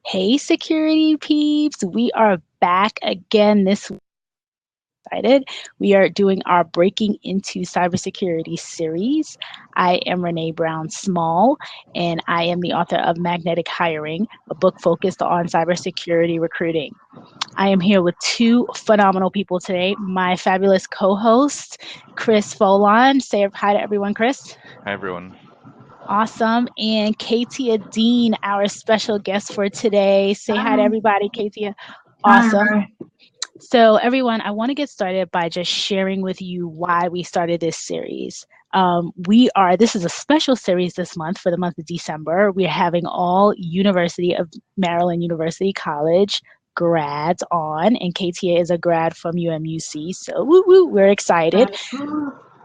Hey, security peeps. We are back again this week. Excited. We are doing our Breaking into Cybersecurity series. I am Renee Brown Small, and I am the author of Magnetic Hiring, a book focused on cybersecurity recruiting. I am here with two phenomenal people today. My fabulous co host, Chris Foulon. Say hi to everyone, Chris. Hi everyone. Awesome. And Katia Dean, our special guest for today. Say hi to Hi. everybody, Katia. Hi, Awesome. everybody. So, everyone, I want to get started by just sharing with you why we started this series. This is a special series this month for the month of December. We're having all University of Maryland University College grads on, and KTA is a grad from UMUC. So, woo woo, we're excited.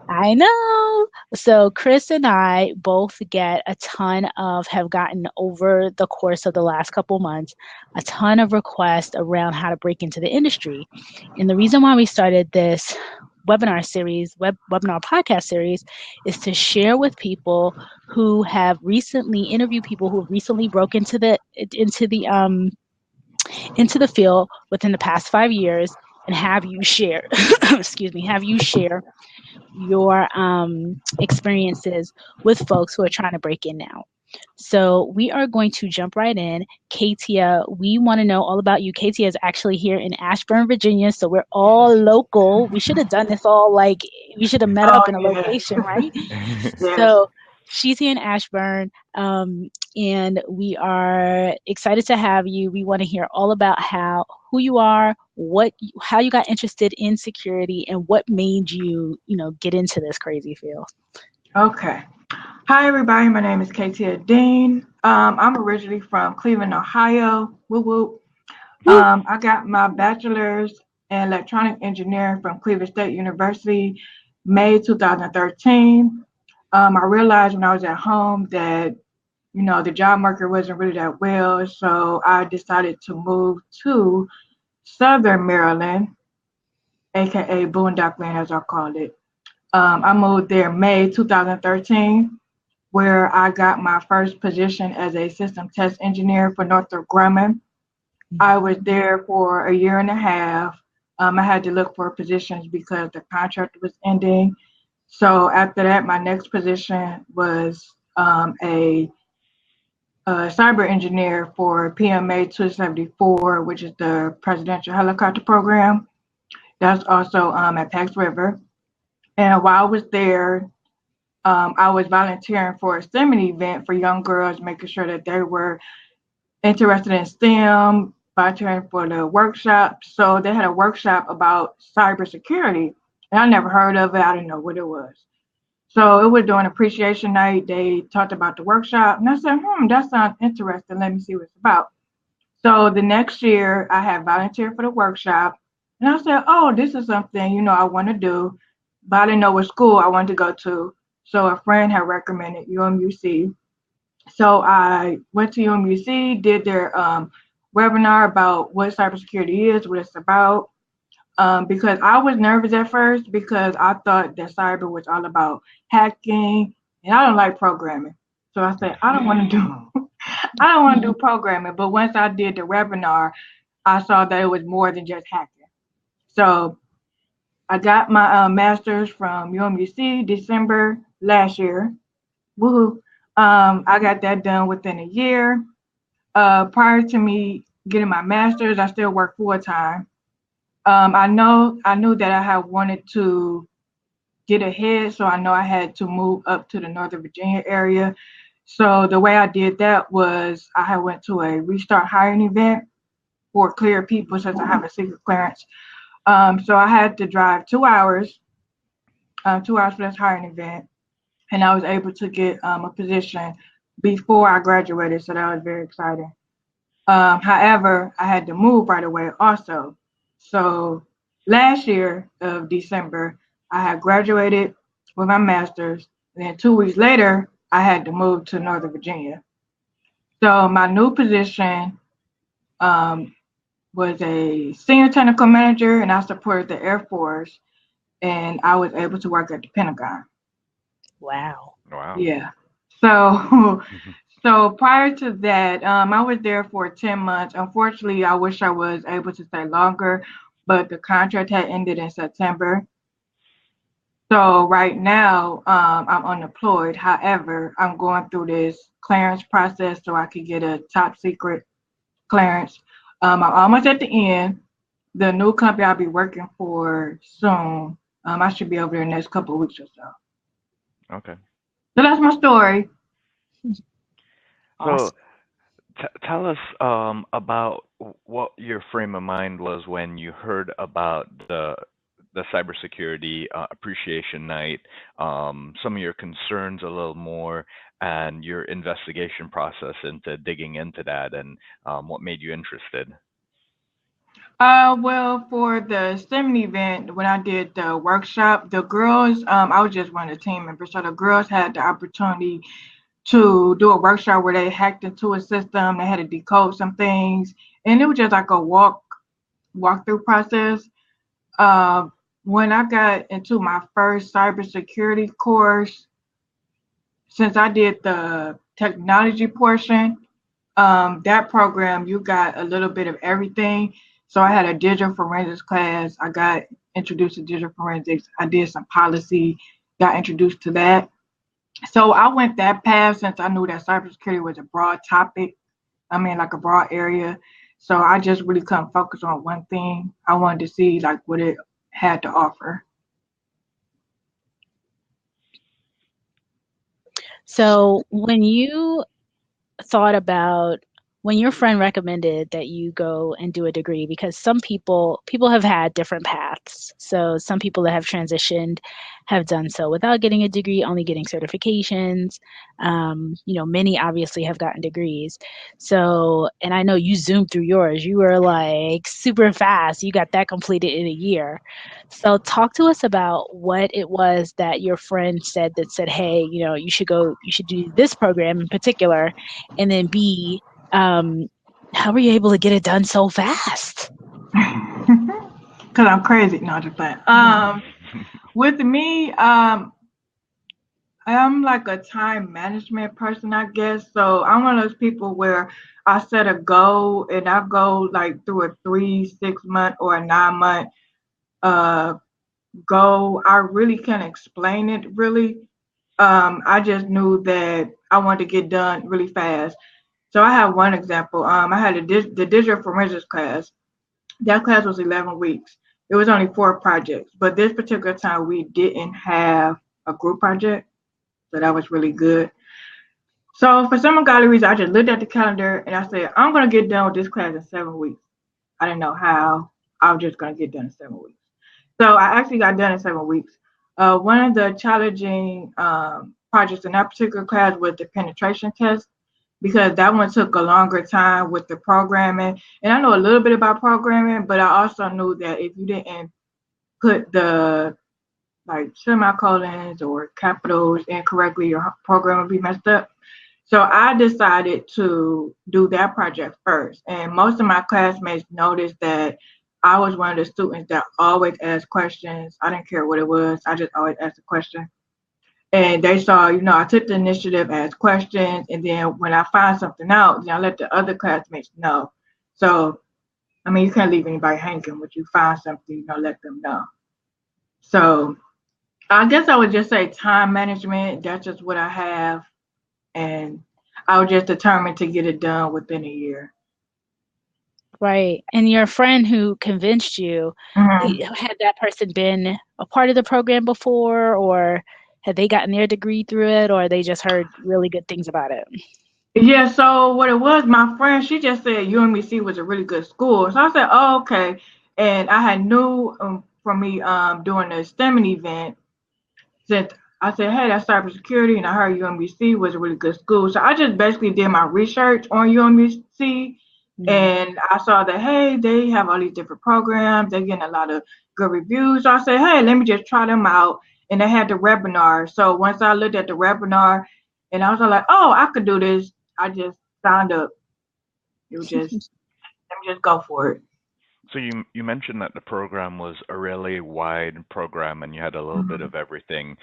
I know. So Chris and I both have gotten over the course of the last couple months, a ton of requests around how to break into the industry. And the reason why we started this webinar podcast series is to share with people who have recently interviewed people who have recently broke into the field within the past 5 years and have you share have you share your experiences with folks who are trying to break in now. So we are going to jump right in. Katia, we want to know all about you. Katia is actually here in Ashburn, Virginia, so we're all local. We should have done this we should have met Oh, up in a yeah. location, right? Yes. So she's here in Ashburn, and we are excited to have you. We want to hear all about who you are, how you got interested in security, and what made you, get into this crazy field. Okay. Hi, everybody. My name is Katia Dean. I'm originally from Cleveland, Ohio. Woo woo. Woo. I got my bachelor's in electronic engineering from Cleveland State University, May 2013. I realized when I was at home that, the job market wasn't really that well, so I decided to move to Southern Maryland, aka Boondockland, as I call it. I moved there May 2013, where I got my first position as a system test engineer for Northrop Grumman. I was there for a year and a half. I had to look for positions because the contract was ending. So after that, my next position was a cyber engineer for PMA 274, which is the Presidential Helicopter Program. That's also at Pax River. And while I was there, I was volunteering for a STEM event for young girls, making sure that they were interested in STEM, volunteering for the workshop. So they had a workshop about cybersecurity, and I never heard of it. I didn't know what it was. So it was during appreciation night. They talked about the workshop, and I said, that sounds interesting. Let me see what it's about. So the next year, I had volunteered for the workshop, and I said, oh, this is something, I want to do, but I didn't know what school I wanted to go to. So a friend had recommended UMUC. So I went to UMUC, did their webinar about what cybersecurity is, what it's about, because I was nervous at first because I thought that cyber was all about hacking, and I don't like programming. So I said, I don't want to do, I don't want to do programming. But once I did the webinar, I saw that it was more than just hacking. So I got my master's from UMUC December last year. Woohoo! I got that done within a year. Prior to me getting my master's, I still work full time. I knew that I had wanted to get ahead, so I know I had to move up to the Northern Virginia area. So the way I did that was I had went to a restart hiring event for clear people since I have a secret clearance. So I had to drive 2 hours, 2 hours for this hiring event, and I was able to get a position before I graduated. So that was very exciting. However, I had to move right away also. So last year of December, I had graduated with my master's. And then 2 weeks later, I had to move to Northern Virginia. So my new position was a senior technical manager, and I supported the Air Force, and I was able to work at the Pentagon. Wow. Wow. Yeah. So So prior to that, I was there for 10 months. Unfortunately, I wish I was able to stay longer, but the contract had ended in September. So right now, I'm unemployed. However, I'm going through this clearance process so I could get a top secret clearance. I'm almost at the end. The new company I'll be working for soon. I should be over there in the next couple of weeks or so. Okay. So that's my story. So Awesome. tell us about what your frame of mind was when you heard about the cybersecurity appreciation night, some of your concerns a little more, and your investigation process into digging into that, and what made you interested. Well, for the STEM event, when I did the workshop, the girls, I was just one of the team members. So the girls had the opportunity to do a workshop where they hacked into a system. They had to decode some things, and it was just like a walkthrough process. Uh, when I got into my first cybersecurity course, since I did the technology portion, that program you got a little bit of everything. So I had a digital forensics class. I got introduced to digital forensics. I did some policy, got introduced to that. So I went that path since I knew that cybersecurity was a broad topic. I mean, like a broad area. So I just really couldn't focus on one thing. I wanted to see like what it had to offer. So when you thought about when your friend recommended that you go and do a degree, because some people have had different paths. So some people that have transitioned have done so without getting a degree, only getting certifications. Many obviously have gotten degrees. So, and I know you zoomed through yours. You were like super fast. You got that completed in a year. So talk to us about what it was that your friend said that said, hey, you should do this program in particular, and then B, how were you able to get it done so fast? Because I'm crazy. No, just playing. With me, I'm like a time management person, I guess. So I'm one of those people where I set a goal and I go like through a 3, 6 month or a 9 month uh goal. I really can't explain it really. I just knew that I wanted to get done really fast. So I have one example. I had the digital forensics class. That class was 11 weeks. It was only 4 projects, but this particular time we didn't have a group project, so that was really good. So for some ungodly reason, I just looked at the calendar and I said, I'm gonna get done with this class in 7 weeks. I didn't know how. I was just gonna get done in 7 weeks. So I actually got done in 7 weeks. One of the challenging projects in that particular class was the penetration test because that one took a longer time with the programming. And I know a little bit about programming, but I also knew that if you didn't put the like semicolons or capitals incorrectly, your program would be messed up. So I decided to do that project first. And most of my classmates noticed that I was one of the students that always asked questions. I didn't care what it was. I just always asked a question. And they saw, I took the initiative, asked questions, and then when I find something out, then I let the other classmates know. So, I mean, you can't leave anybody hanging. When you find something, let them know. So, I guess I would just say time management. That's just what I have, and I was just determined to get it done within a year. Right. And your friend who convinced you, Mhm. had that person been a part of the program before, or had they gotten their degree through it, or they just heard really good things about it? Yeah, so what it was, my friend, she just said UMBC was a really good school. So I said, oh, okay. And I had knew from me doing the STEM event, since I said, hey, that's cybersecurity, and I heard UMBC was a really good school. So I just basically did my research on UMBC, Mm. and I saw that, hey, they have all these different programs. They're getting a lot of good reviews. So I said, hey, let me just try them out. And they had the webinar. So once I looked at the webinar, and I was like, oh, I could do this. I just signed up. It was just, let me just go for it. So you mentioned that the program was a really wide program and you had a little bit Mhm. of everything.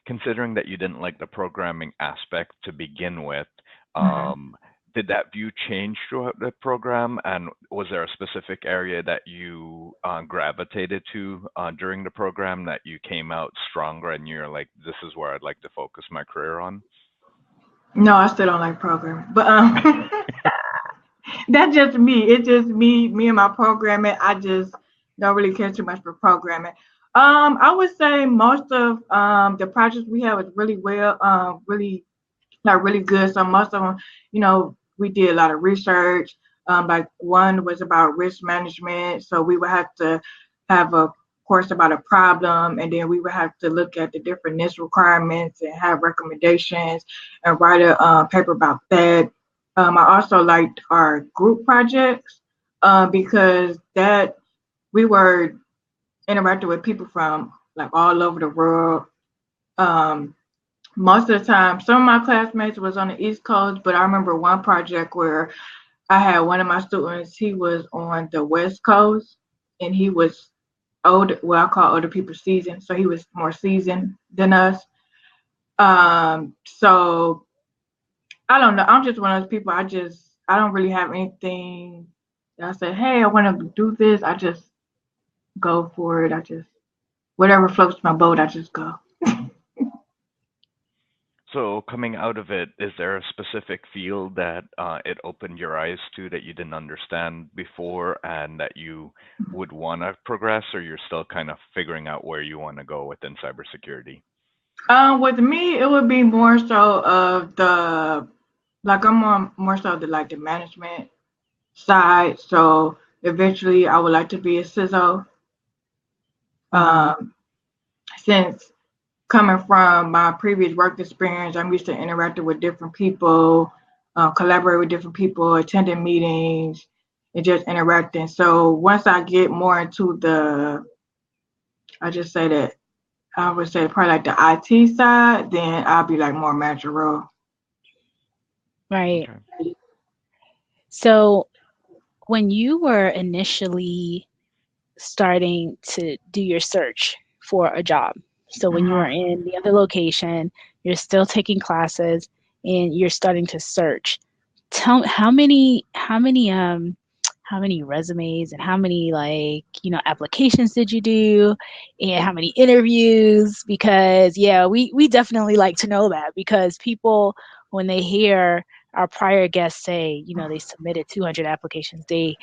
Considering that you didn't like the programming aspect to begin with, Did that view change throughout the program? And was there a specific area that you gravitated to during the program that you came out stronger and you're like, this is where I'd like to focus my career on? No, I still don't like programming, but that's just me. It's just me and my programming. I just don't really care too much for programming. I would say most of the projects we have is really well, really not really good. So most of them, we did a lot of research. Like one was about risk management. So we would have to have a course about a problem, and then we would have to look at the different NIST requirements and have recommendations and write a paper about that. I also liked our group projects because that we were interacting with people from like all over the world. Most of the time, some of my classmates was on the East Coast, but I remember one project where I had one of my students, he was on the West Coast, and he was older, well, I call older people seasoned, so he was more seasoned than us. So I don't know, I'm just one of those people, I don't really have anything that I say, hey, I want to do this, I just go for it, whatever floats my boat, I just go. So coming out of it, is there a specific field that it opened your eyes to that you didn't understand before and that you would want to progress, or you're still kind of figuring out where you want to go within cybersecurity? With me, it would be more so of I'm more so the like the management side. So eventually, I would like to be a CISO. Since coming from my previous work experience, I'm used to interacting with different people, collaborate with different people, attending meetings, and just interacting. So once I get more into I just say that I would say probably like the IT side, then I'll be like more manager role. Right. Okay. So when you were initially starting to do your search for a job, so when you were in the other location, you're still taking classes and you're starting to search, tell how many resumes and how many applications did you do and how many interviews? Because we definitely like to know that, because people, when they hear our prior guests say, they submitted 200 applications, they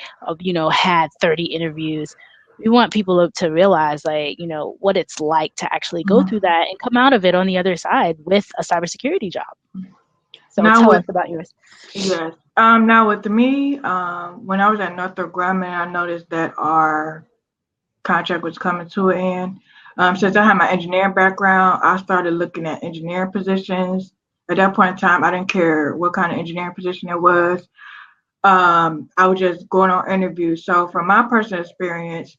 had 30 interviews, we want people to realize what it's like to actually go through that and come out of it on the other side with a cybersecurity job. So now tell us about yours. Yes. Now with me, when I was at Northrop Grumman, I noticed that our contract was coming to an end. Since I had my engineering background, I started looking at engineering positions. At that point in time, I didn't care what kind of engineering position it was. I was just going on interviews. So from my personal experience,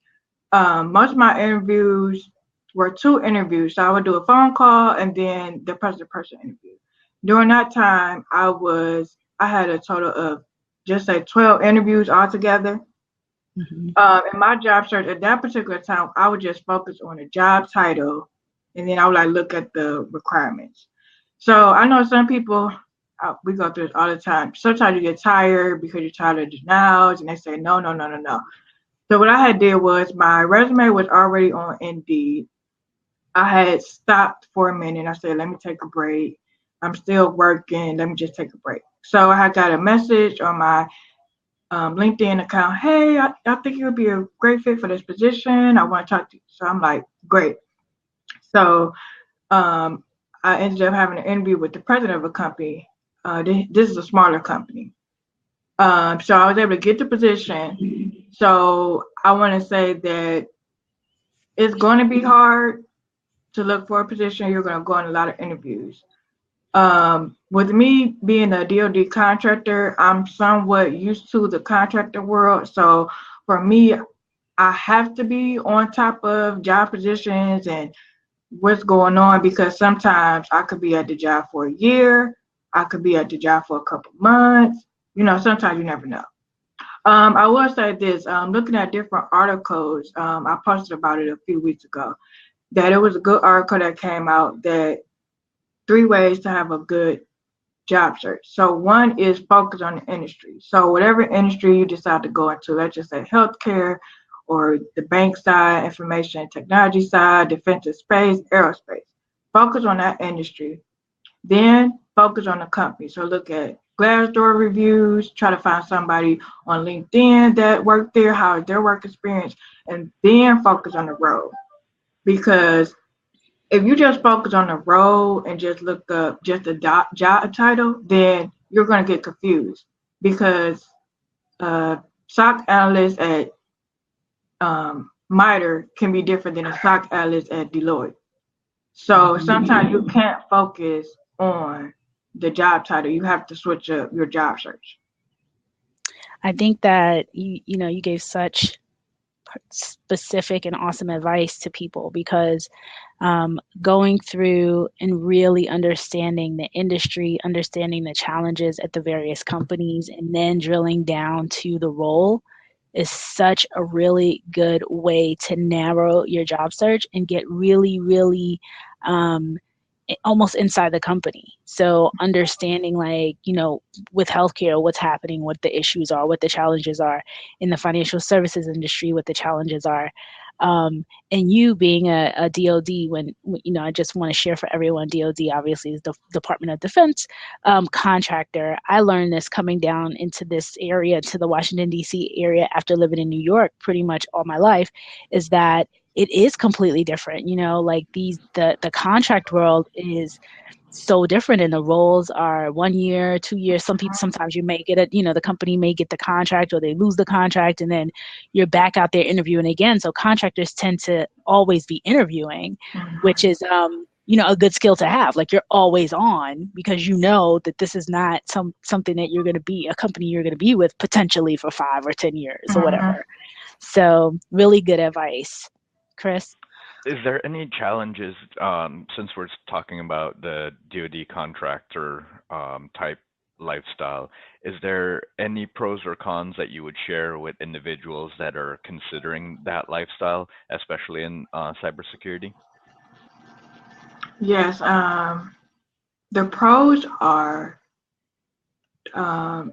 most of my interviews were 2 interviews. So I would do a phone call and then the person-to-person interview. During that time, I had a total of just say 12 interviews altogether. In my job search at that particular time, I would just focus on the job title, and then I would look at the requirements. So I know some people, we go through this all the time. Sometimes you get tired because you're tired of the nows, and they say no. So what I had did was my resume was already on Indeed. I had stopped for a minute. I said, let me take a break. I'm still working. Let me just take a break. So I had got a message on my LinkedIn account. Hey, I think you would be a great fit for this position. I want to talk to you. So I'm like, great. So I ended up having an interview with the president of a company. This is a smaller company. So I was able to get the position. So I want to say that it's going to be hard to look for a position. You're going to go on a lot of interviews. With me being a DoD contractor, I'm somewhat used to the contractor world. So for me, I have to be on top of job positions and what's going on, because sometimes I could be at the job for a year. I could be at the job for a couple months. Sometimes you never know. I will say this, looking at different articles, I posted about it a few weeks ago, that it was a good article that came out, that 3 ways to have a good job search. So one is focus on the industry. So whatever industry you decide to go into, let's just say healthcare or the bank side, information technology side, defensive space, aerospace. Focus on that industry. Then focus on the company. So look at Glassdoor reviews, try to find somebody on LinkedIn that worked there, how is their work experience, and then focus on the role. Because if you just focus on the role and just look up just the job title, then you're going to get confused because SOC analyst at MITRE can be different than a SOC analyst at Deloitte. So sometimes you can't focus on the job title. You have to switch up your job search. I think that you gave such specific and awesome advice to people, because going through and really understanding the industry, understanding the challenges at the various companies, and then drilling down to the role is such a really good way to narrow your job search and get really, really almost inside the company. So understanding, like, with healthcare, what's happening, what the issues are, what the challenges are in the financial services industry, what the challenges are. And you being a DOD, when I just want to share for everyone, DOD obviously is the Department of Defense contractor. I learned this coming down into this area, to the Washington, D.C. area, after living in New York pretty much all my life, is that it is completely different. Like the contract world is so different, and the roles are 1 year, 2 years. Sometimes you may get it, the company may get the contract or they lose the contract, and then you're back out there interviewing again. So contractors tend to always be interviewing, which is a good skill to have. Like, you're always on, because that this is not something that you're going to be, a company you're going to be with potentially for 5 or 10 years or whatever. So really good advice. Chris? Is there any challenges, since we're talking about the DoD contractor type lifestyle, is there any pros or cons that you would share with individuals that are considering that lifestyle, especially in cybersecurity? Yes, the pros are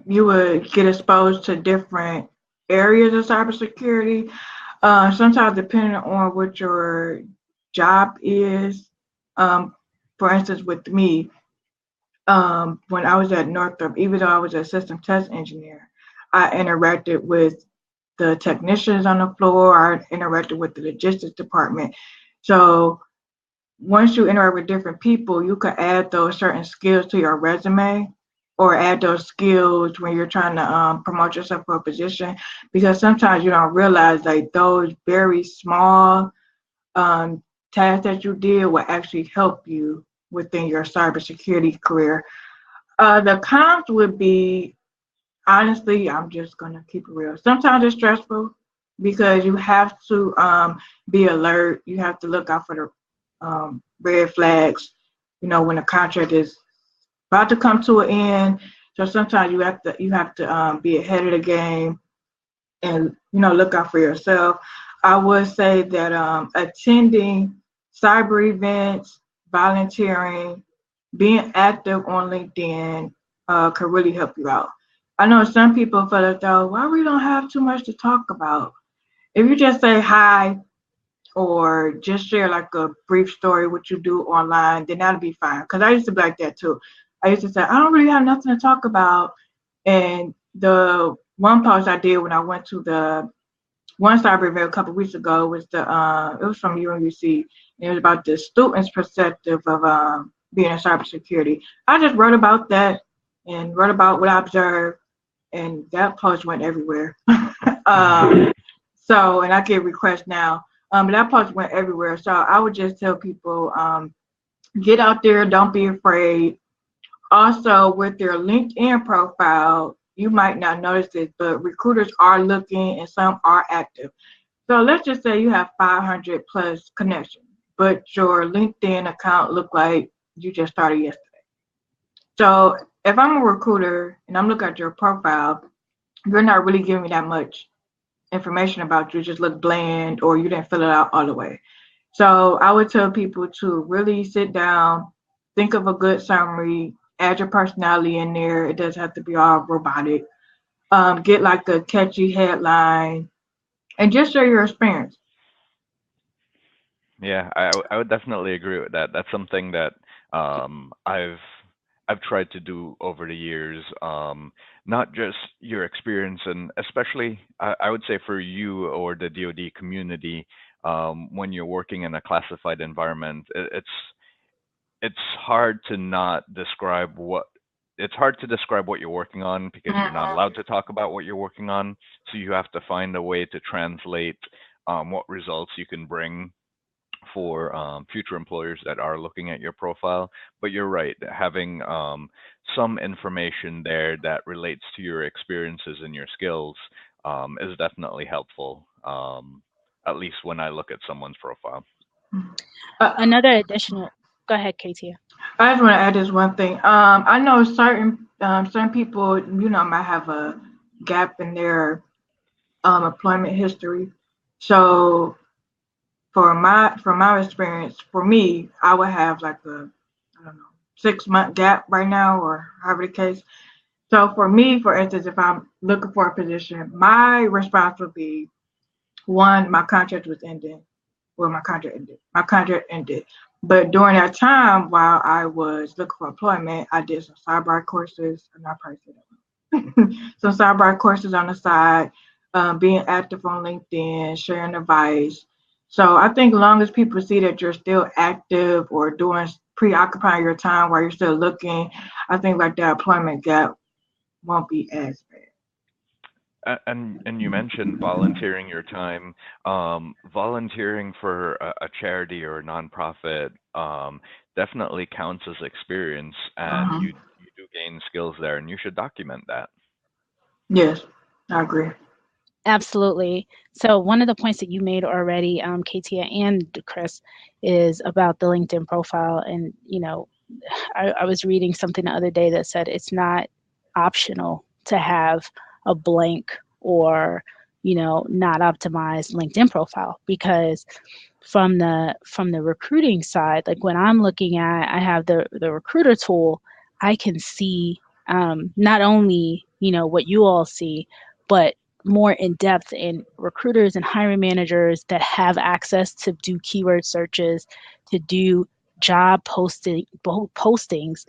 you would get exposed to different areas of cybersecurity. Sometimes depending on what your job is. For instance, with me, when I was at Northrop, even though I was a system test engineer, I interacted with the technicians on the floor. I interacted with the logistics department. So once you interact with different people, you could add those certain skills to your resume, or add those skills when you're trying to promote yourself for a position, because sometimes you don't realize, like, those very small tasks that you did will actually help you within your cybersecurity career. The cons would be, honestly, I'm just going to keep it real. Sometimes it's stressful because you have to be alert. You have to look out for the red flags, when a contract is about to come to an end. So sometimes you have to be ahead of the game and, look out for yourself. I would say that attending cyber events, volunteering, being active on LinkedIn could really help you out. I know some people feel like, though, well, we don't have too much to talk about. If you just say hi or just share like a brief story what you do online, then that'll be fine. Because I used to be like that too. I used to say, I don't really have nothing to talk about. And the one post I did when I went to the one cyber event a couple of weeks ago was it was from UMUC. It was about the students' perspective of being in cybersecurity. I just wrote about that and wrote about what I observed, and that post went everywhere. So, and I get requests now, but that post went everywhere. So I would just tell people, get out there, don't be afraid. Also, with their LinkedIn profile, you might not notice this, but recruiters are looking and some are active. So let's just say you have 500 plus connections, but your LinkedIn account look like you just started yesterday. So if I'm a recruiter and I'm looking at your profile, you're not really giving me that much information about you. It just look bland, or you didn't fill it out all the way. So I would tell people to really sit down, think of a good summary, add your personality in there. It doesn't have to be all robotic. Get like a catchy headline and just share your experience. Yeah, I would definitely agree with that. That's something that I've tried to do over the years. Not just your experience, and especially I would say for you or the DoD community, when you're working in a classified environment, it's hard to not describe what it's hard to describe what you're working on because you're not allowed to talk about what you're working on. So you have to find a way to translate what results you can bring for future employers that are looking at your profile. But you're right, having some information there that relates to your experiences and your skills is definitely helpful, at least when I look at someone's profile. Another additional, go ahead, Katia. I just want to add this one thing. I know certain people, might have a gap in their employment history. So from my experience, for me, I would have like a, I don't know, 6-month gap right now, or however the case. So for me, for instance, if I'm looking for a position, my response would be, one, my contract was ending. Well, my contract ended. My contract ended. But during that time, while I was looking for employment, I did some cyber courses. I'm not probably say that. Some cyber courses on the side, being active on LinkedIn, sharing advice. So I think as long as people see that you're still active or preoccupying your time while you're still looking, I think like that employment gap won't be as bad. And you mentioned volunteering your time. Volunteering for a charity or a nonprofit definitely counts as experience, and you do gain skills there, and you should document that. Yes, I agree. Absolutely. So one of the points that you made already, Katia and Chris, is about the LinkedIn profile. And, I was reading something the other day that said it's not optional to have a blank or, not optimized LinkedIn profile, because from the recruiting side, like when I'm looking at, I have the recruiter tool, I can see not only, what you all see, but more in depth in recruiters and hiring managers that have access to do keyword searches, to do job postings.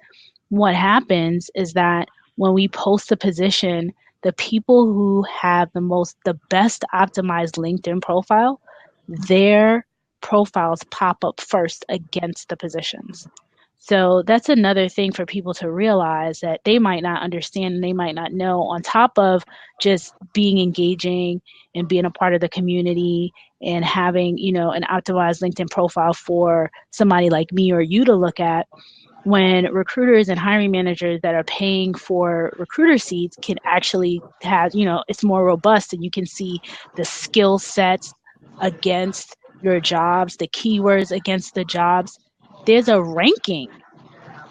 What happens is that when we post a position, the people who have the best optimized LinkedIn profile, their profiles pop up first against the positions. So that's another thing for people to realize, that they might not understand and they might not know, on top of just being engaging and being a part of the community and having, an optimized LinkedIn profile for somebody like me or you to look at. When recruiters and hiring managers that are paying for recruiter seats can actually have, it's more robust, and you can see the skill sets against your jobs, the keywords against the jobs. There's a ranking,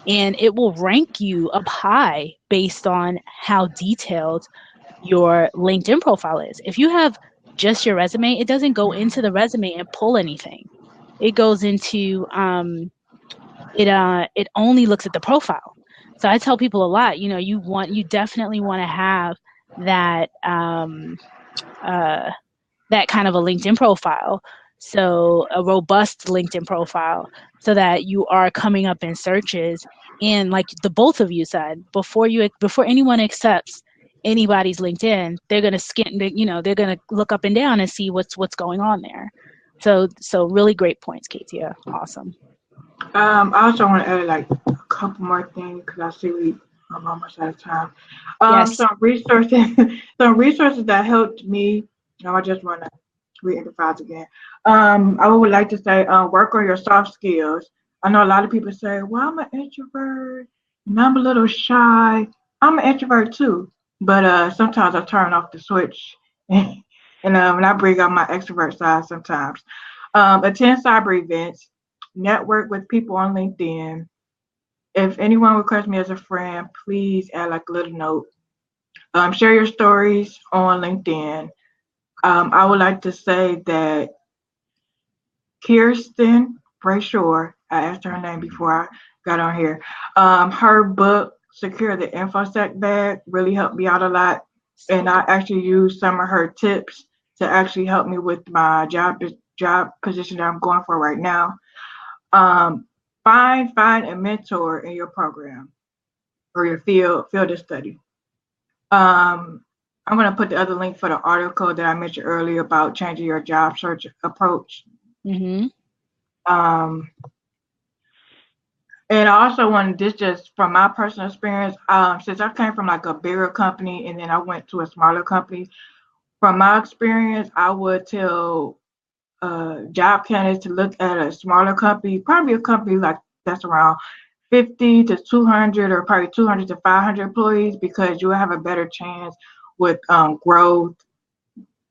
and it will rank you up high based on how detailed your LinkedIn profile is. If you have just your resume, it doesn't go into the resume and pull anything. It goes into it only looks at the profile. So I tell people a lot, you definitely want to have that that kind of a LinkedIn profile. So a robust LinkedIn profile, so that you are coming up in searches. And like the both of you said, before anyone accepts anybody's LinkedIn, they're going to they're going to look up and down and see what's going on there. So really great points, Katia. Awesome. I also want to add like a couple more things because I see I'm almost out of time. Yes. Some resources that helped me. I just want to re-emphasize again. I would like to say work on your soft skills. I know a lot of people say, "Well, I'm an introvert and I'm a little shy." I'm an introvert too, but sometimes I turn off the switch and when I bring out my extrovert side sometimes. Attend cyber events. Network with people on LinkedIn. If anyone requests me as a friend, please add like a little note. Share your stories on LinkedIn. I would like to say that Kirsten Brayshore, I asked her name before got on here. Her book, Secure the InfoSec Bag, really helped me out a lot. And I actually used some of her tips to actually help me with my job position that I'm going for right now. Find a mentor in your program or your field of study. I'm going to put the other link for the article that I mentioned earlier about changing your job search approach. Mm-hmm. And I also wanted this just from my personal experience, since I came from like a bigger company and then I went to a smaller company. From my experience, I would tell job candidates to look at a smaller company, probably a company like that's around 50 to 200 or probably 200 to 500 employees, because you'll have a better chance with growth,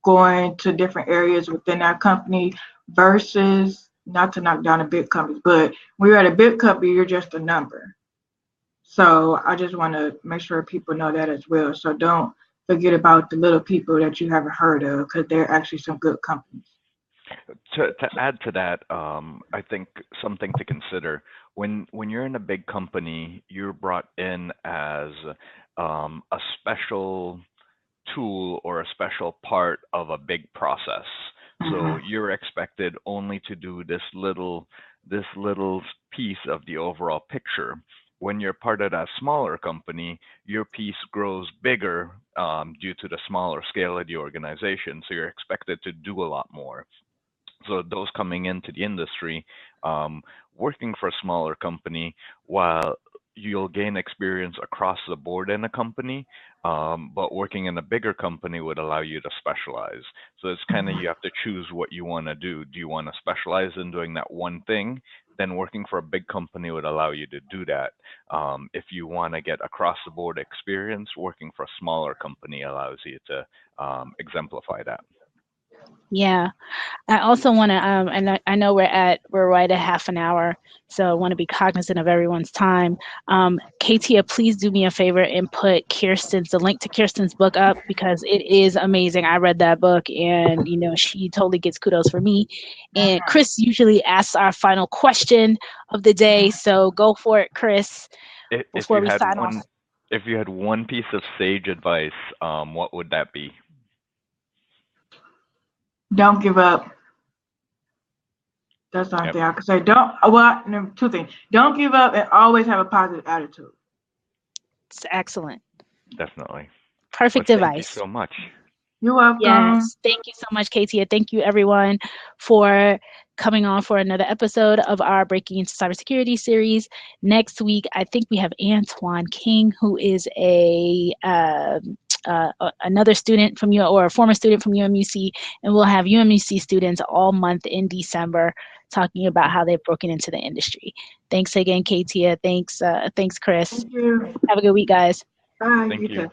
going to different areas within that company versus, not to knock down a big company, but when you're at a big company, you're just a number. So I just want to make sure people know that as well. So don't forget about the little people that you haven't heard of, because they're actually some good companies. To add to that, I think something to consider when you're in a big company, you're brought in as a special tool or a special part of a big process. So you're expected only to do this little piece of the overall picture. When you're part of that smaller company, your piece grows bigger due to the smaller scale of the organization. So you're expected to do a lot more. So those coming into the industry, working for a smaller company, while you'll gain experience across the board in a company, but working in a bigger company would allow you to specialize. So it's kind of, you have to choose what you want to do. Do you want to specialize in doing that one thing? Then working for a big company would allow you to do that. If you want to get across the board experience, working for a smaller company allows you to exemplify that. Yeah. I also want to, and I know we're right at half an hour, so I want to be cognizant of everyone's time. Katia, please do me a favor and put the link to Kirsten's book up, because it is amazing. I read that book, and she totally gets kudos for me. And Chris usually asks our final question of the day, so go for it, Chris. Before we sign off. If you had one piece of sage advice, what would that be? Don't give up. That's the only thing I could say. Two things. Don't give up and always have a positive attitude. It's excellent. Definitely. Perfect advice. Thank you so much. You're welcome. Yes, thank you so much, Katia. Thank you, everyone, for coming on for another episode of our Breaking into Cybersecurity series. Next week, I think we have Antoine King, who is another student from or a former student from UMUC, and we'll have UMUC students all month in December talking about how they've broken into the industry. Thanks again, Katia. Thanks, Chris. Thank you. Have a good week, guys. Bye. Thank you.